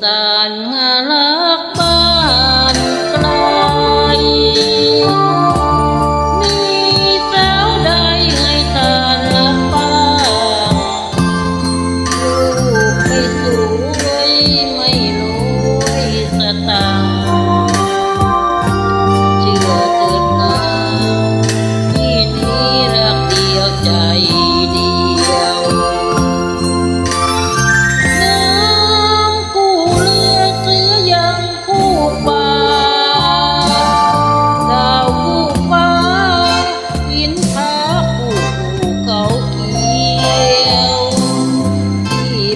สานหารักบ้านไกลมีสาวใดให้ทานรักบ้างลูกไม่สวยไม่รวยสตางค์เชื่อเถิดนาพี่นี้รักเดียวใจเดียว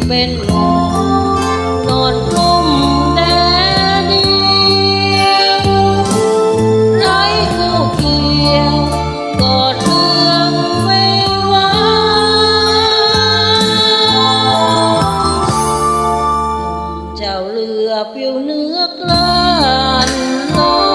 เป็นลมนอนกลุ่มแดดเดียวไร้คู่เคียงกอดเรื่องไม่ไหวเจ้าเรือผิวเนื้อกลานลอย